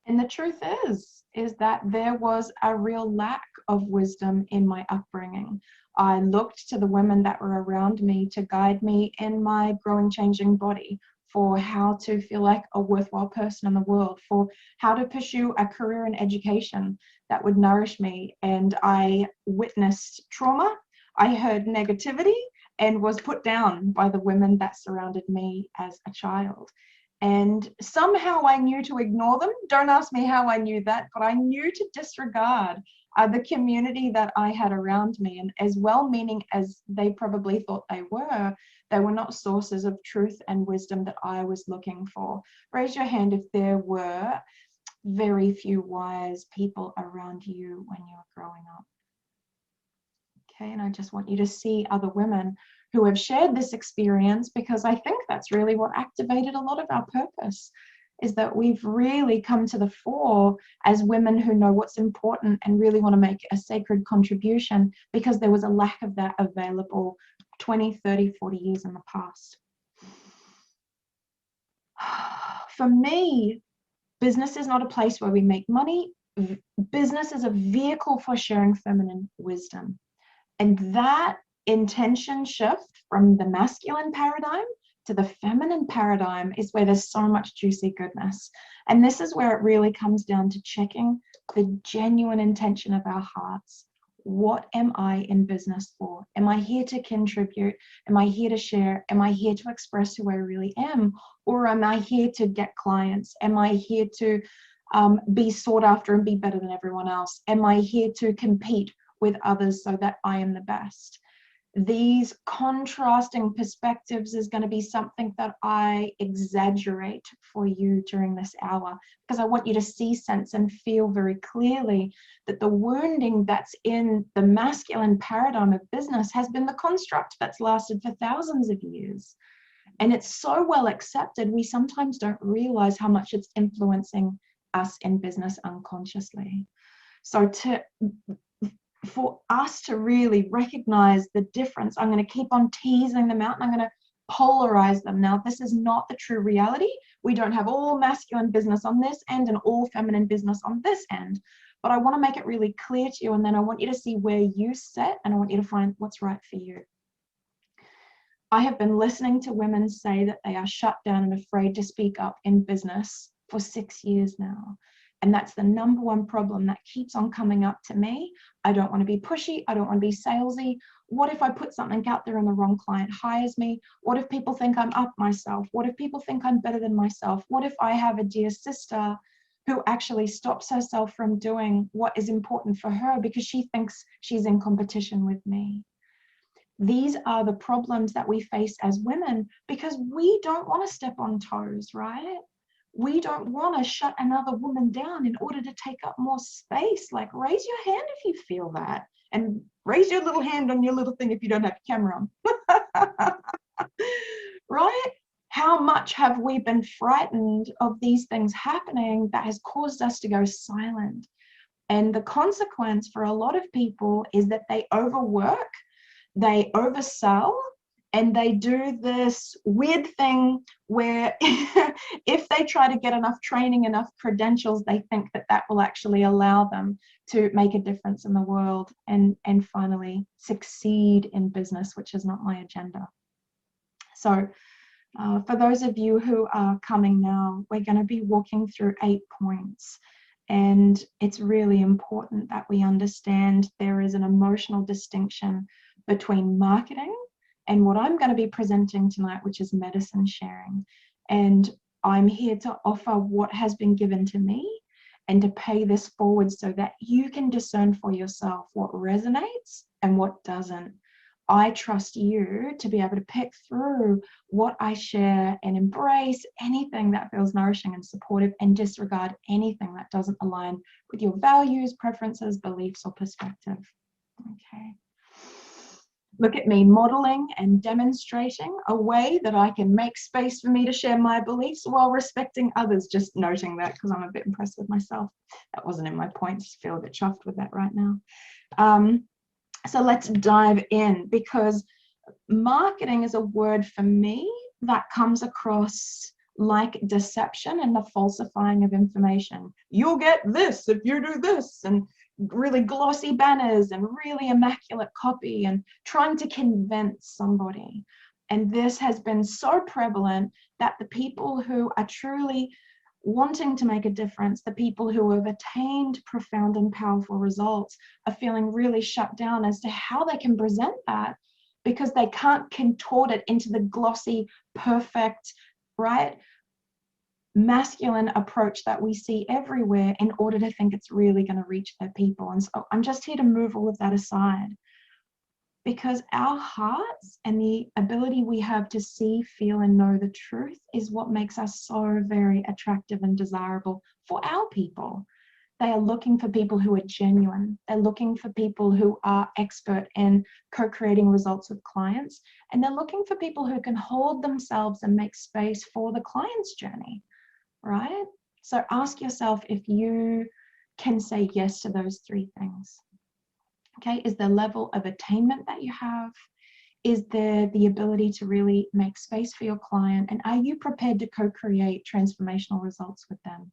And the truth is that there was a real lack of wisdom in my upbringing. I looked to the women that were around me to guide me in my growing, changing body, for how to feel like a worthwhile person in the world, for how to pursue a career in education that would nourish me. And I witnessed trauma, I heard negativity, and was put down by the women that surrounded me as a child. And somehow I knew to ignore them. Don't ask me how I knew that, but I knew to disregard the community that I had around me. And as well-meaning as they probably thought they were not sources of truth and wisdom that I was looking for. Raise your hand if there were very few wise people around you when you were growing up. Okay, and I just want you to see other women who have shared this experience, because I think that's really what activated a lot of our purpose, is that we've really come to the fore as women who know what's important and really want to make a sacred contribution, because there was a lack of that available 20, 30, 40 years in the past. For me, business is not a place where we make money. Business is a vehicle for sharing feminine wisdom. And that intention shift from the masculine paradigm to the feminine paradigm is where there's so much juicy goodness. And this is where it really comes down to checking the genuine intention of our hearts. What am I in business for? Am I here to contribute? Am I here to share? Am I here to express who I really am? Or am I here to get clients? Am I here to be sought after and be better than everyone else? Am I here to compete with others so that I am the best? These contrasting perspectives is going to be something that I exaggerate for you during this hour, because I want you to see, sense, and feel very clearly that the wounding that's in the masculine paradigm of business has been the construct that's lasted for thousands of years. And it's so well accepted, we sometimes don't realize how much it's influencing us in business unconsciously. So for us to really recognize the difference, I'm going to keep on teasing them out and I'm going to polarize them. Now, this is not the true reality. We don't have all masculine business on this end and all feminine business on this end. But I want to make it really clear to you, and then I want you to see where you sit, and I want you to find what's right for you. I have been listening to women say that they are shut down and afraid to speak up in business for 6 years now. And that's the number one problem that keeps on coming up to me. I don't want to be pushy. I don't want to be salesy. What if I put something out there and the wrong client hires me? What if people think I'm up myself? What if people think I'm better than myself? What if I have a dear sister who actually stops herself from doing what is important for her because she thinks she's in competition with me? These are the problems that we face as women because we don't want to step on toes, right? We don't want to shut another woman down in order to take up more space. Like, raise your hand if you feel that. And raise your little hand on your little thing if you don't have a camera on. Right? How much have we been frightened of these things happening that has caused us to go silent? And the consequence for a lot of people is that they overwork, they oversell, and they do this weird thing where if they try to get enough training, enough credentials, they think that that will actually allow them to make a difference in the world and finally succeed in business, which is not my agenda. So for those of you who are coming now, we're going to be walking through 8 points. And it's really important that we understand there is an emotional distinction between marketing and what I'm going to be presenting tonight, which is medicine sharing. And I'm here to offer what has been given to me and to pay this forward so that you can discern for yourself what resonates and what doesn't. I trust you to be able to pick through what I share and embrace anything that feels nourishing and supportive and disregard anything that doesn't align with your values, preferences, beliefs, or perspective. Okay. Look at me modeling and demonstrating a way that I can make space for me to share my beliefs while respecting others. Just noting that because I'm a bit impressed with myself. That wasn't in my points. I feel a bit chuffed with that right now. So let's dive in, because marketing is a word for me that comes across like deception and the falsifying of information. You'll get this if you do this, and really glossy banners and really immaculate copy and trying to convince somebody. And this has been so prevalent that the people who are truly wanting to make a difference, the people who have attained profound and powerful results, are feeling really shut down as to how they can present that, because they can't contort it into the glossy, perfect, right, masculine approach that we see everywhere in order to think it's really going to reach their people. And so I'm just here to move all of that aside, because our hearts and the ability we have to see, feel, and know the truth is what makes us so very attractive and desirable for our people. They are looking for people who are genuine. They're looking for people who are expert in co-creating results with clients. And they're looking for people who can hold themselves and make space for the client's journey, right? So ask yourself if you can say yes to those three things. Okay, is there level of attainment that you have? Is there the ability to really make space for your client? And are you prepared to co-create transformational results with them?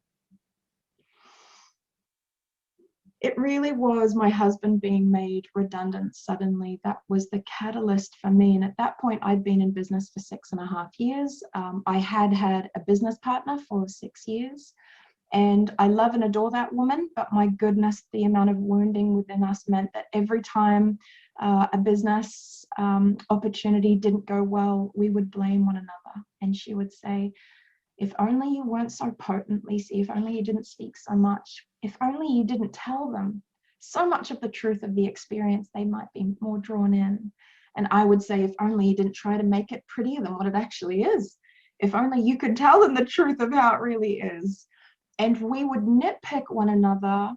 It really was my husband being made redundant suddenly that was the catalyst for me. And at that point, I'd been in business for 6.5 years. I had had a business partner for 6 years. And I love and adore that woman, but my goodness, the amount of wounding within us meant that every time a business opportunity didn't go well, we would blame one another. And she would say, if only you weren't so potent, Lysa, if only you didn't speak so much, if only you didn't tell them so much of the truth of the experience, they might be more drawn in. And I would say, if only you didn't try to make it prettier than what it actually is, if only you could tell them the truth of how it really is. And we would nitpick one another.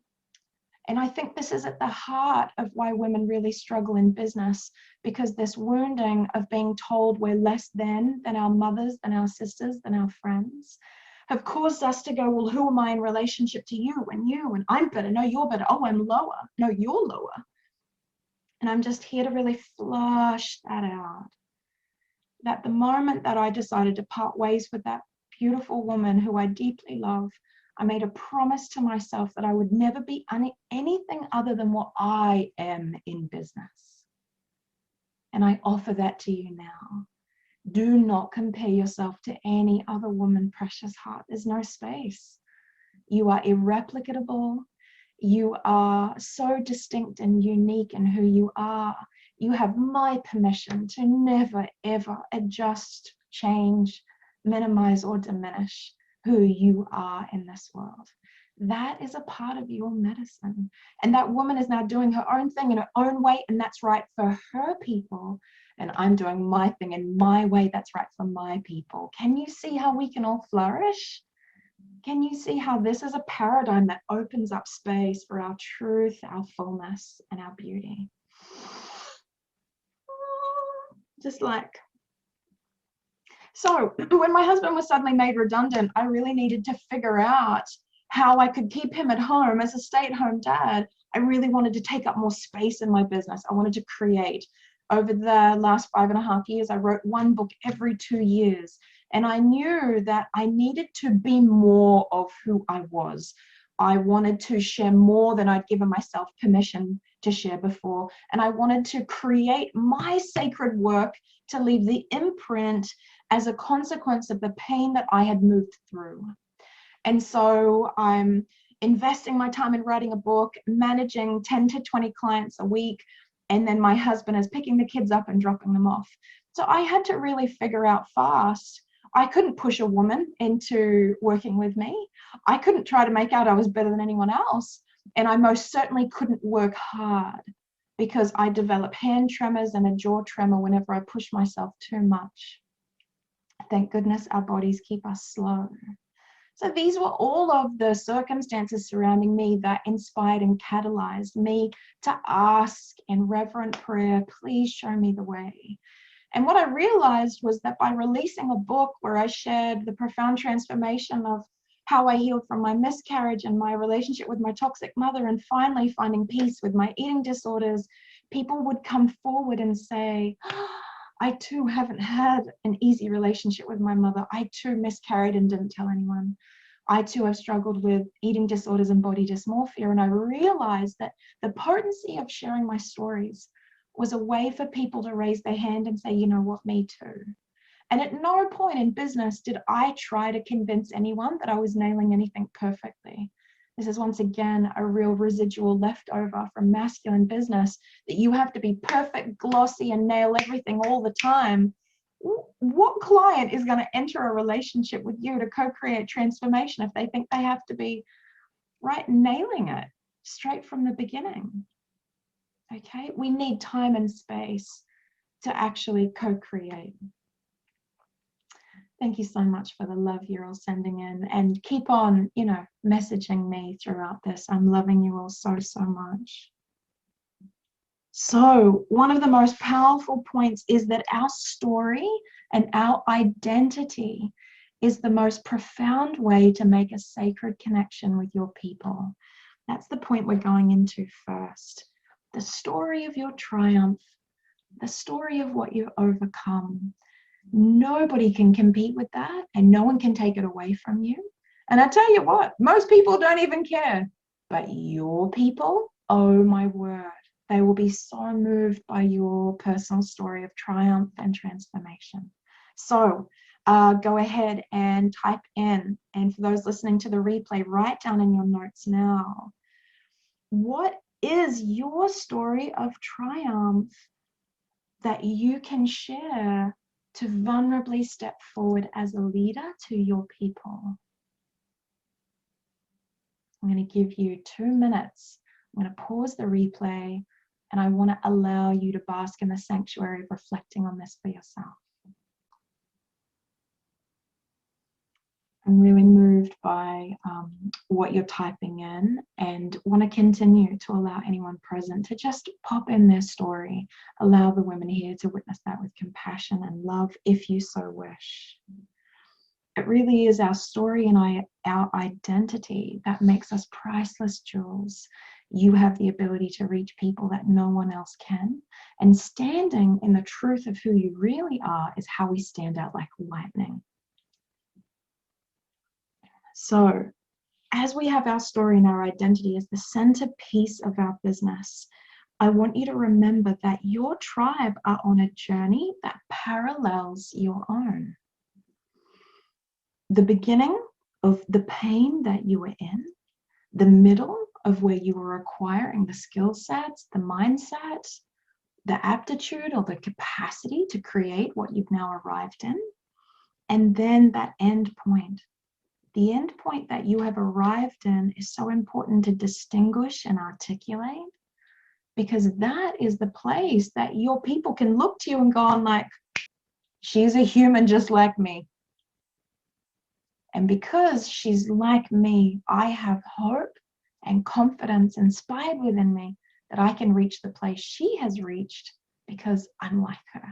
And I think this is at the heart of why women really struggle in business, because this wounding of being told we're less than our mothers, than our sisters, than our friends, have caused us to go, well, who am I in relationship to you and I'm better, no, you're better, oh, I'm lower, no, you're lower. And I'm just here to really flush that out. That the moment that I decided to part ways with that beautiful woman who I deeply love, I made a promise to myself that I would never be anything other than what I am in business. And I offer that to you now. Do not compare yourself to any other woman, precious heart. There's no space. You are irreplicable. You are so distinct and unique in who you are. You have my permission to never, ever adjust, change, minimize, or diminish who you are in this world. That is a part of your medicine. And that woman is now doing her own thing in her own way, and that's right for her people. And I'm doing my thing in my way, that's right for my people. Can you see how we can all flourish? Can you see how this is a paradigm that opens up space for our truth, our fullness, and our beauty? Just like. So when my husband was suddenly made redundant, I really needed to figure out how I could keep him at home as a stay-at-home dad. I really wanted to take up more space in my business. I wanted to create. Over the last 5.5 years, I wrote one book every 2 years. And I knew that I needed to be more of who I was. I wanted to share more than I'd given myself permission to share before. And I wanted to create my sacred work to leave the imprint as a consequence of the pain that I had moved through. And so I'm investing my time in writing a book, managing 10 to 20 clients a week, and then my husband is picking the kids up and dropping them off. So I had to really figure out fast. I couldn't push a woman into working with me. I couldn't try to make out I was better than anyone else. And I most certainly couldn't work hard, because I develop hand tremors and a jaw tremor whenever I push myself too much. Thank goodness our bodies keep us slow. So these were all of the circumstances surrounding me that inspired and catalyzed me to ask in reverent prayer, please show me the way. And what I realized was that by releasing a book where I shared the profound transformation of how I healed from my miscarriage and my relationship with my toxic mother, and finally finding peace with my eating disorders, people would come forward and say, I too haven't had an easy relationship with my mother. I too miscarried and didn't tell anyone. I too have struggled with eating disorders and body dysmorphia. And I realized that the potency of sharing my stories was a way for people to raise their hand and say, you know what, me too. And at no point in business did I try to convince anyone that I was nailing anything perfectly. This is once again a real residual leftover from masculine business, that you have to be perfect, glossy, and nail everything all the time. What client is going to enter a relationship with you to co-create transformation if they think they have to be right nailing it straight from the beginning? Okay, we need time and space to actually co-create. Thank you so much for the love you're all sending in, and keep on, you know, messaging me throughout this. I'm loving you all so, so much. So one of the most powerful points is that our story and our identity is the most profound way to make a sacred connection with your people. That's the point we're going into first. The story of your triumph, the story of what you've overcome. Nobody can compete with that, and no one can take it away from you. And I tell you what, most people don't even care. But your people, oh my word, they will be so moved by your personal story of triumph and transformation. So go ahead and type in, and for those listening to the replay, write down in your notes now. What is your story of triumph that you can share to vulnerably step forward as a leader to your people? I'm going to give you 2 minutes. I'm going to pause the replay, and I want to allow you to bask in the sanctuary of reflecting on this for yourself. I'm really moved by what you're typing in, and want to continue to allow anyone present to just pop in their story. Allow the women here to witness that with compassion and love if you so wish. It really is our story and our identity that makes us priceless jewels. You have the ability to reach people that no one else can. And standing in the truth of who you really are is how we stand out like lightning. So, as we have our story and our identity as the centerpiece of our business, I want you to remember that your tribe are on a journey that parallels your own. The beginning of the pain that you were in, the middle of where you were acquiring the skill sets, the mindset, the aptitude or the capacity to create what you've now arrived in, and then that end point. The end point that you have arrived in is so important to distinguish and articulate, because that is the place that your people can look to you and go on like, she's a human just like me. And because she's like me, I have hope and confidence inspired within me that I can reach the place she has reached because I'm like her.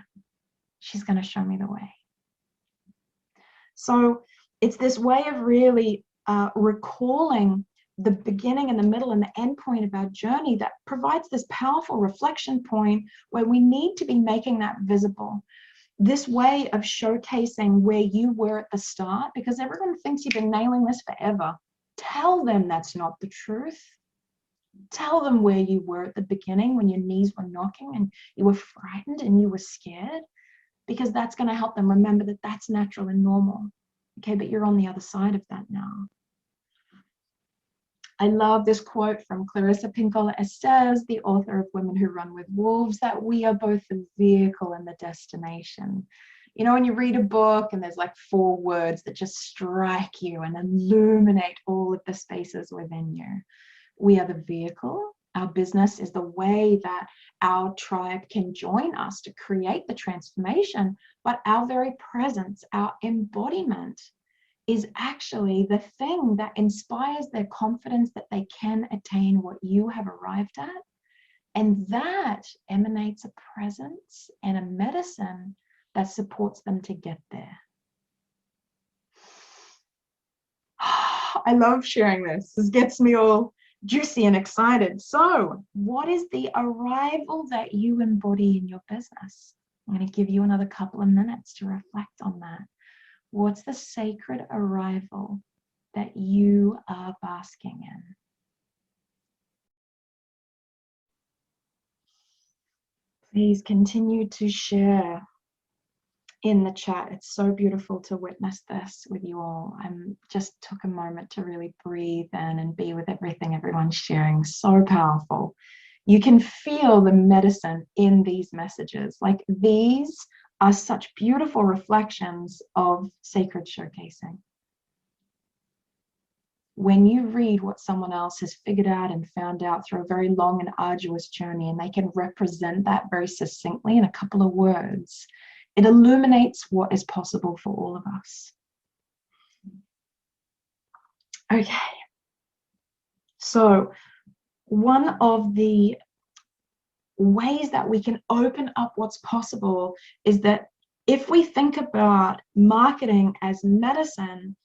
She's going to show me the way. So it's this way of really recalling the beginning and the middle and the end point of our journey that provides this powerful reflection point where we need to be making that visible. This way of showcasing where you were at the start, because everyone thinks you've been nailing this forever. Tell them that's not the truth. Tell them where you were at the beginning when your knees were knocking and you were frightened and you were scared, because that's going to help them remember that that's natural and normal. Okay, but you're on the other side of that now. I love this quote from Clarissa Pinkola Estes, the author of Women Who Run with Wolves, that we are both the vehicle and the destination. You know, when you read a book and there's like 4 words that just strike you and illuminate all of the spaces within you. We are the vehicle. Our business is the way that our tribe can join us to create the transformation, but our very presence, our embodiment, is actually the thing that inspires their confidence that they can attain what you have arrived at. And that emanates a presence and a medicine that supports them to get there. I love sharing this. This gets me all juicy and excited. So, what is the arrival that you embody in your business? I'm going to give you another couple of minutes to reflect on that. What's the sacred arrival that you are basking in? Please continue to share in the chat. It's so beautiful to witness this with you all. I just took a moment to really breathe in and be with everything everyone's sharing. So powerful. You can feel the medicine in these messages. Like, these are such beautiful reflections of sacred showcasing. When you read what someone else has figured out and found out through a very long and arduous journey, and they can represent that very succinctly in a couple of words, it illuminates what is possible for all of us. Okay. So one of the ways that we can open up what's possible is that if we think about marketing as medicine,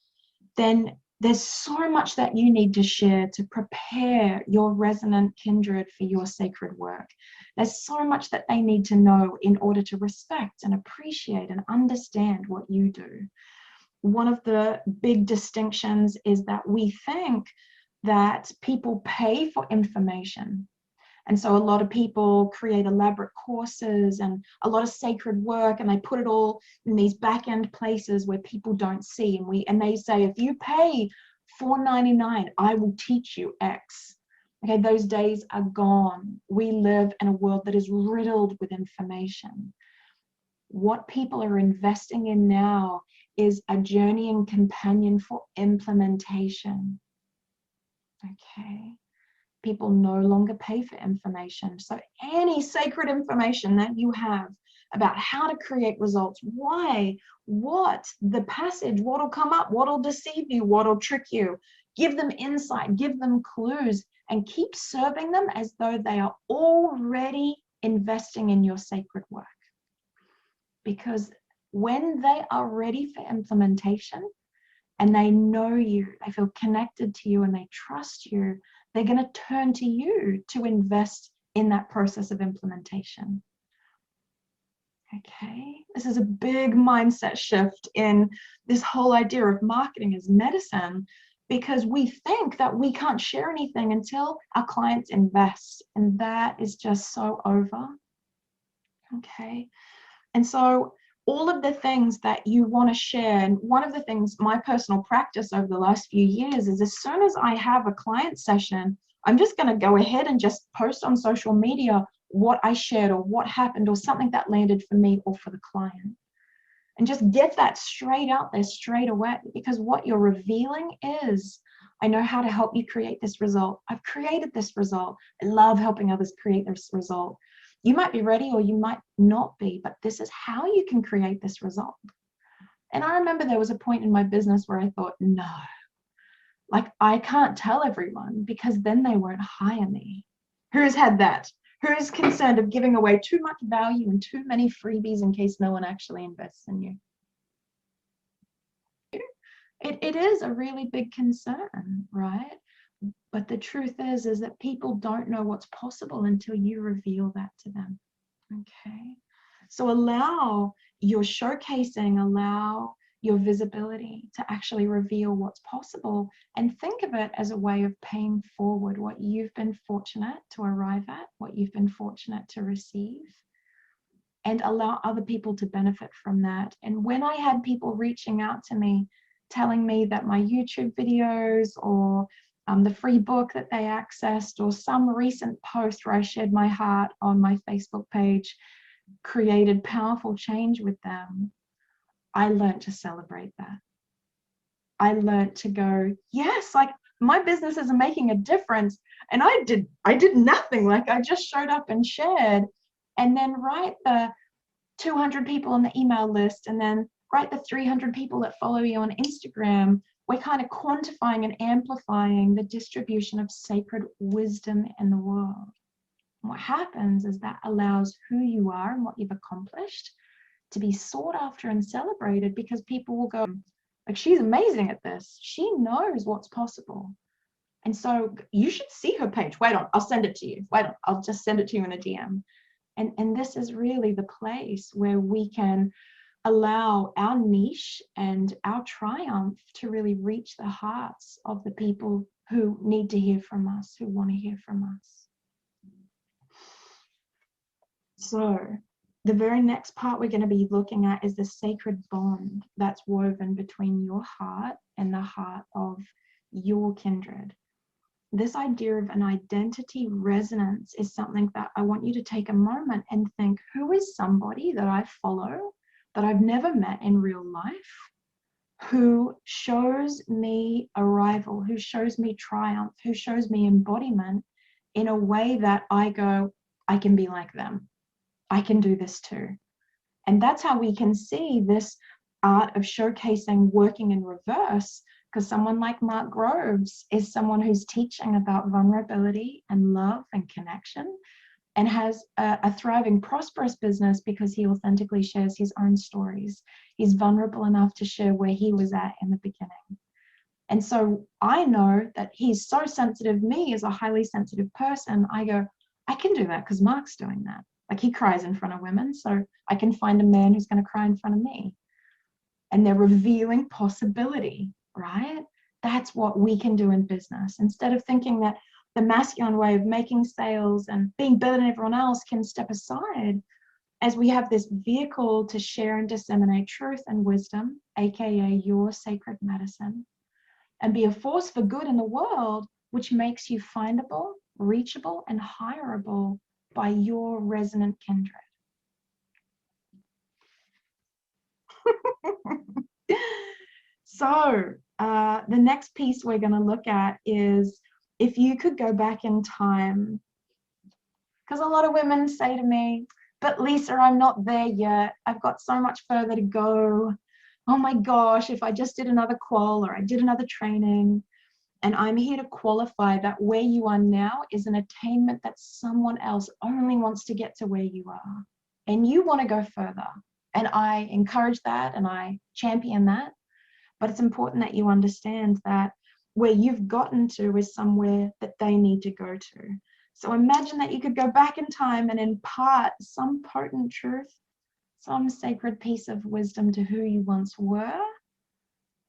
then there's so much that you need to share to prepare your resonant kindred for your sacred work. There's so much that they need to know in order to respect and appreciate and understand what you do. One of the big distinctions is that we think that people pay for information. And so a lot of people create elaborate courses and a lot of sacred work, and they put it all in these back-end places where people don't see. And they say, if you pay $4.99, I will teach you X. Okay, those days are gone. We live in a world that is riddled with information. What people are investing in now is a journeying companion for implementation. Okay. People no longer pay for information. So any sacred information that you have about how to create results, why, what, the passage, what'll come up, what'll deceive you, what'll trick you, give them insight, give them clues, and keep serving them as though they are already investing in your sacred work. Because when they are ready for implementation and they know you, they feel connected to you and they trust you, they're going to turn to you to invest in that process of implementation. Okay, this is a big mindset shift in this whole idea of marketing as medicine, because we think that we can't share anything until our clients invest, and that is just so over. Okay, and so all of the things that you want to share, and one of the things, my personal practice over the last few years is, as soon as I have a client session, I'm just going to go ahead and just post on social media what I shared or what happened or something that landed for me or for the client. And just get that straight out there straight away, because what you're revealing is, I know how to help you create this result. I've created this result. I love helping others create this result. You might be ready or you might not be, but this is how you can create this result. And I remember there was a point in my business where I thought, no, like, I can't tell everyone because then they won't hire me. Who's had that? Who's concerned of giving away too much value and too many freebies in case no one actually invests in you? It is a really big concern, right? But the truth is that people don't know what's possible until you reveal that to them. Okay, so allow your showcasing, allow your visibility to actually reveal what's possible, and think of it as a way of paying forward what you've been fortunate to arrive at, what you've been fortunate to receive, and allow other people to benefit from that. And when I had people reaching out to me, telling me that my YouTube videos or the free book that they accessed, or some recent post where I shared my heart on my Facebook page, created powerful change with them, I learned to celebrate that. I learned to go, yes, like, my businesses are making a difference. And I did nothing. Like, I just showed up and shared, and then write the 200 people on the email list, and then write the 300 people that follow you on Instagram. We're kind of quantifying and amplifying the distribution of sacred wisdom in the world. And what happens is that allows who you are and what you've accomplished to be sought after and celebrated, because people will go, like, she's amazing at this. She knows what's possible. And so you should see her page. Wait on, I'll send it to you. Wait on, I'll just send it to you in a DM. And this is really the place where we can allow our niche and our triumph to really reach the hearts of the people who need to hear from us, who want to hear from us. So the very next part we're going to be looking at is the sacred bond that's woven between your heart and the heart of your kindred. This idea of an identity resonance is something that I want you to take a moment and think, who is somebody that I follow that I've never met in real life, who shows me arrival, who shows me triumph, who shows me embodiment in a way that I go, I can be like them. I can do this too. And that's how we can see this art of showcasing working in reverse, because someone like Mark Groves is someone who's teaching about vulnerability and love and connection, and has a thriving, prosperous business because he authentically shares his own stories. He's vulnerable enough to share where he was at in the beginning. And so I know that he's so sensitive. Me as a highly sensitive person, I go, I can do that because Mark's doing that. Like, he cries in front of women, so I can find a man who's going to cry in front of me. And they're revealing possibility, right? That's what we can do in business. Instead of thinking that the masculine way of making sales and being better than everyone else can step aside, as we have this vehicle to share and disseminate truth and wisdom, aka your sacred medicine, and be a force for good in the world, which makes you findable, reachable, and hireable by your resonant kindred. So the next piece we're going to look at is, if you could go back in time, because a lot of women say to me, but Lysa, I'm not there yet. I've got so much further to go. Oh my gosh, if I just did another qual or I did another training. And I'm here to qualify that where you are now is an attainment that someone else only wants to get to where you are. And you want to go further. And I encourage that and I champion that. But it's important that you understand that where you've gotten to is somewhere that they need to go to. So imagine that you could go back in time and impart some potent truth, some sacred piece of wisdom to who you once were.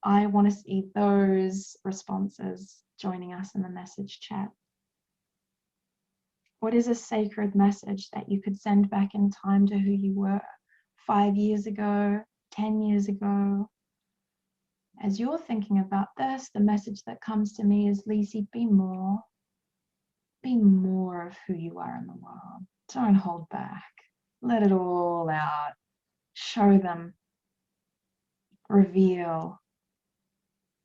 I want to see those responses joining us in the message chat. What is a sacred message that you could send back in time to who you were 5 years ago, 10 years ago? As you're thinking about this, the message that comes to me is, Lysa, be more. Be more of who you are in the world. Don't hold back. Let it all out. Show them. Reveal.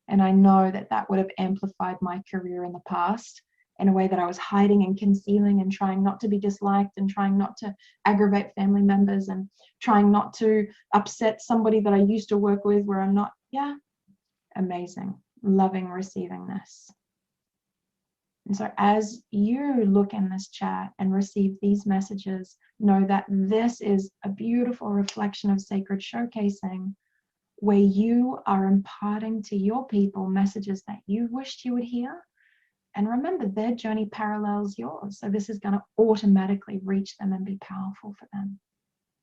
And I know that that would have amplified my career in the past in a way that I was hiding and concealing and trying not to be disliked and trying not to aggravate family members and trying not to upset somebody that I used to work with where I'm not. Yeah, amazing. Loving receiving this. And so as you look in this chat and receive these messages, know that this is a beautiful reflection of sacred showcasing, where you are imparting to your people messages that you wished you would hear. And remember, their journey parallels yours. So this is going to automatically reach them and be powerful for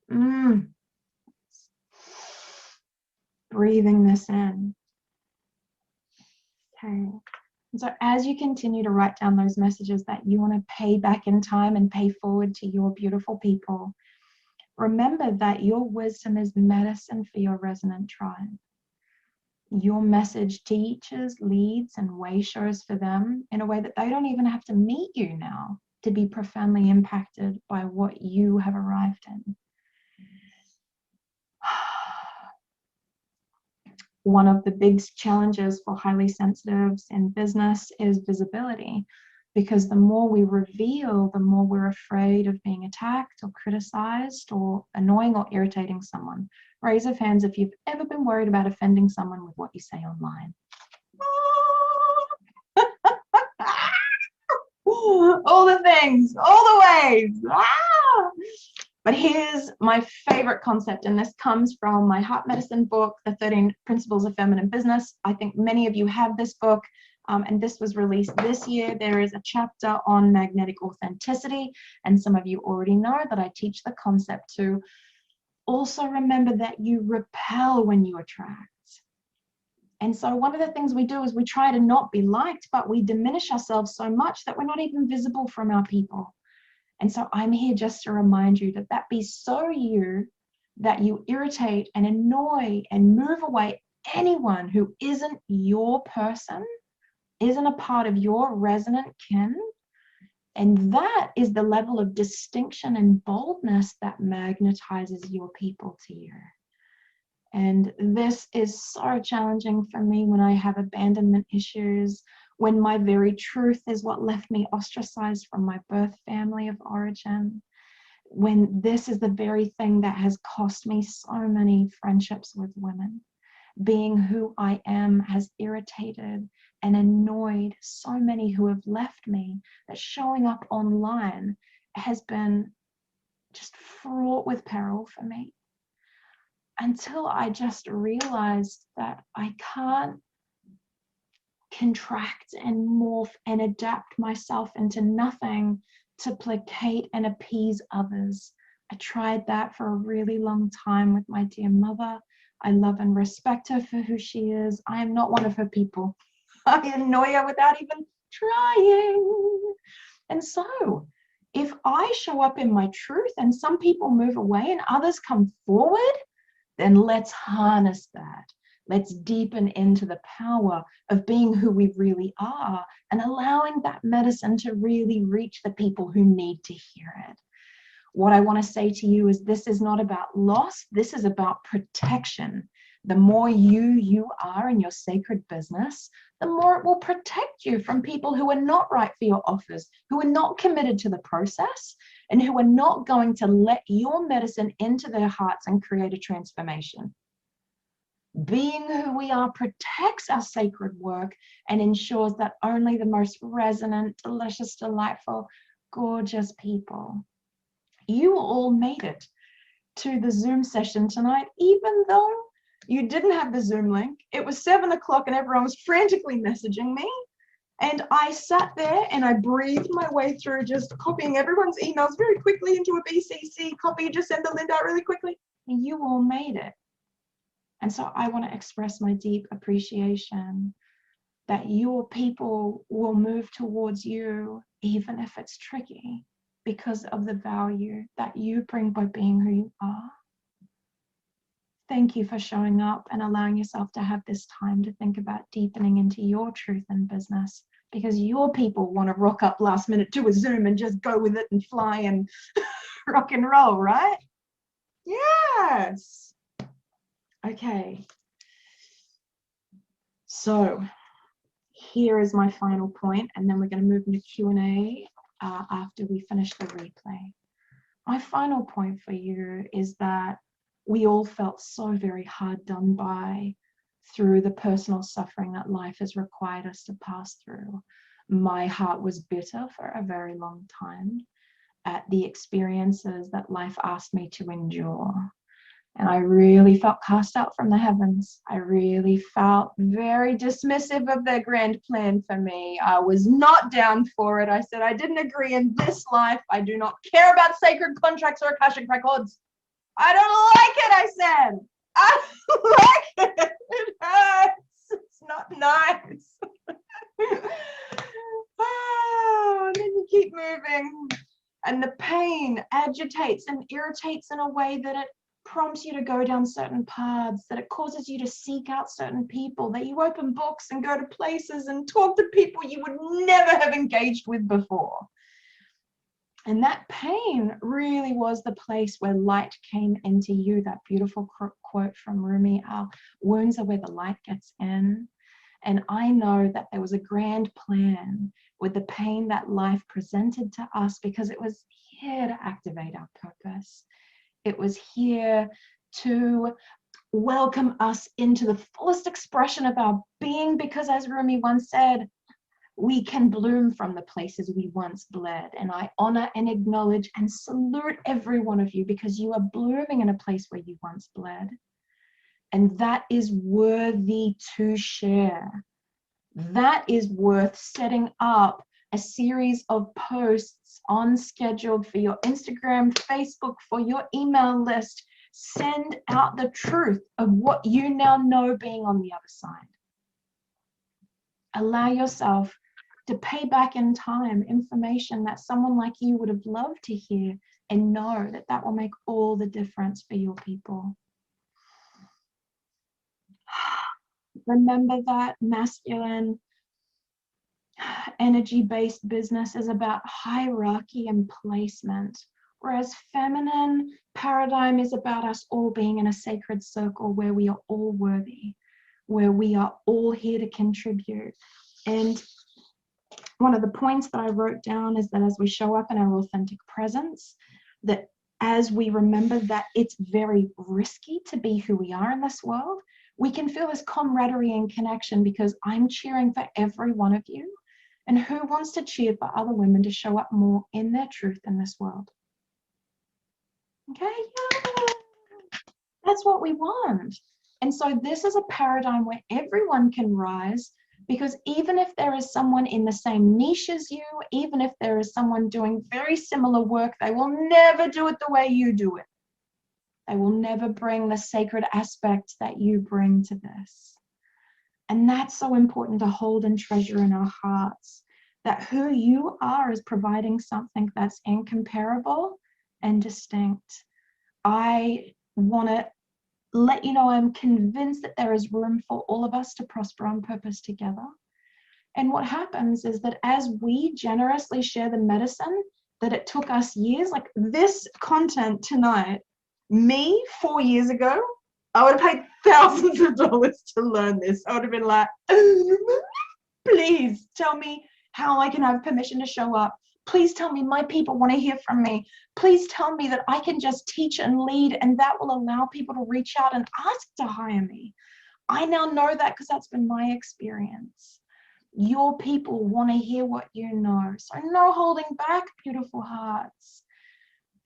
them. Breathing this in. Okay. And so as you continue to write down those messages that you want to pay back in time and pay forward to your beautiful people, remember that your wisdom is medicine for your resonant tribe. Your message teaches, leads, and way shows for them in a way that they don't even have to meet you now to be profoundly impacted by what you have arrived in. One of the big challenges for highly sensitives in business is visibility, because the more we reveal, the more we're afraid of being attacked or criticized or annoying or irritating someone. Raise of hands if you've ever been worried about offending someone with what you say online. All the things, all the ways. But here's my favorite concept, and this comes from my heart medicine book, The 13 Principles of Feminine Business. I think many of you have this book. and this was released this year. There is a chapter on magnetic authenticity, and some of you already know that I teach the concept to also remember that you repel when you attract. And so one of the things we do is we try to not be liked, but we diminish ourselves so much that we're not even visible from our people. And so I'm here just to remind you that that be so you that you irritate and annoy and move away anyone who isn't your person, isn't a part of your resonant kin. And that is the level of distinction and boldness that magnetizes your people to you. And this is so challenging for me when I have abandonment issues, when my very truth is what left me ostracized from my birth family of origin, when this is the very thing that has cost me so many friendships with women. Being who I am has irritated and annoyed so many who have left me, that showing up online has been just fraught with peril for me. Until I just realized that I can't contract and morph and adapt myself into nothing to placate and appease others. I tried that for a really long time with my dear mother. I love and respect her for who she is. I am not one of her people. I annoy her without even trying. And so, if I show up in my truth and some people move away and others come forward, then let's harness that. Let's deepen into the power of being who we really are and allowing that medicine to really reach the people who need to hear it. What I want to say to you is this is not about loss. This is about protection. The more you are in your sacred business, the more it will protect you from people who are not right for your offers, who are not committed to the process, and who are not going to let your medicine into their hearts and create a transformation. Being who we are protects our sacred work and ensures that only the most resonant, delicious, delightful, gorgeous people. You all made it to the Zoom session tonight, even though you didn't have the Zoom link. It was 7 o'clock and everyone was frantically messaging me. And I sat there and I breathed my way through, just copying everyone's emails very quickly into a BCC copy, just send the link out really quickly. And you all made it. And so I want to express my deep appreciation that your people will move towards you, even if it's tricky, because of the value that you bring by being who you are. Thank you for showing up and allowing yourself to have this time to think about deepening into your truth in business, because your people want to rock up last minute to a Zoom and just go with it and fly and rock and roll, right? Yes. Okay. So here is my final point, and then we're going to move into Q&A after we finish the replay. My final point for you is that we all felt so very hard done by through the personal suffering that life has required us to pass through. My heart was bitter for a very long time at the experiences that life asked me to endure. And I really felt cast out from the heavens. I really felt very dismissive of their grand plan for me. I was not down for it. I said, I didn't agree in this life. I do not care about sacred contracts or Akashic records. I don't like it, I said. I don't like it. It hurts. It's not nice. And then you keep moving. And the pain agitates and irritates in a way that it prompts you to go down certain paths, that it causes you to seek out certain people, that you open books and go to places and talk to people you would never have engaged with before. And that pain really was the place where light came into you. That beautiful quote from Rumi, our wounds are where the light gets in. And I know that there was a grand plan with the pain that life presented to us, because it was here to activate our purpose. It was here to welcome us into the fullest expression of our being, because as Rumi once said, we can bloom from the places we once bled. And I honor and acknowledge and salute every one of you, because you are blooming in a place where you once bled. And that is worthy to share. that is worth setting up a series of posts on scheduled for your Instagram, Facebook, for your email list. Send out the truth of what you now know being on the other side. Allow yourself to pay back in time information that someone like you would have loved to hear, and know that that will make all the difference for your people. Remember that masculine energy-based business is about hierarchy and placement, whereas feminine paradigm is about us all being in a sacred circle where we are all worthy, where we are all here to contribute. And one of the points that I wrote down is that as we show up in our authentic presence, that as we remember that it's very risky to be who we are in this world, we can feel this camaraderie and connection, because I'm cheering for every one of you. And who wants to cheer for other women to show up more in their truth in this world? Okay, yeah. That's what we want. And so this is a paradigm where everyone can rise, because even if there is someone in the same niche as you, even if there is someone doing very similar work, they will never do it the way you do it. They will never bring the sacred aspect that you bring to this. And that's so important to hold and treasure in our hearts, that who you are is providing something that's incomparable and distinct. I want to let you know I'm convinced that there is room for all of us to prosper on purpose together. And what happens is that as we generously share the medicine that it took us years, like this content tonight, me 4 years ago, I would have paid thousands of dollars to learn this. I would have been like, please tell me how I can have permission to show up. Please tell me my people want to hear from me. Please tell me that I can just teach and lead, and that will allow people to reach out and ask to hire me. I now know that because that's been my experience. Your people want to hear what you know. So no holding back, beautiful hearts.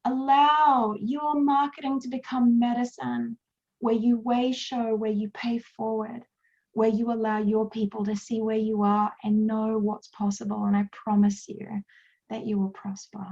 Allow your marketing to become medicine, where you way show, where you pay forward, where you allow your people to see where you are and know what's possible. And I promise you that you will prosper.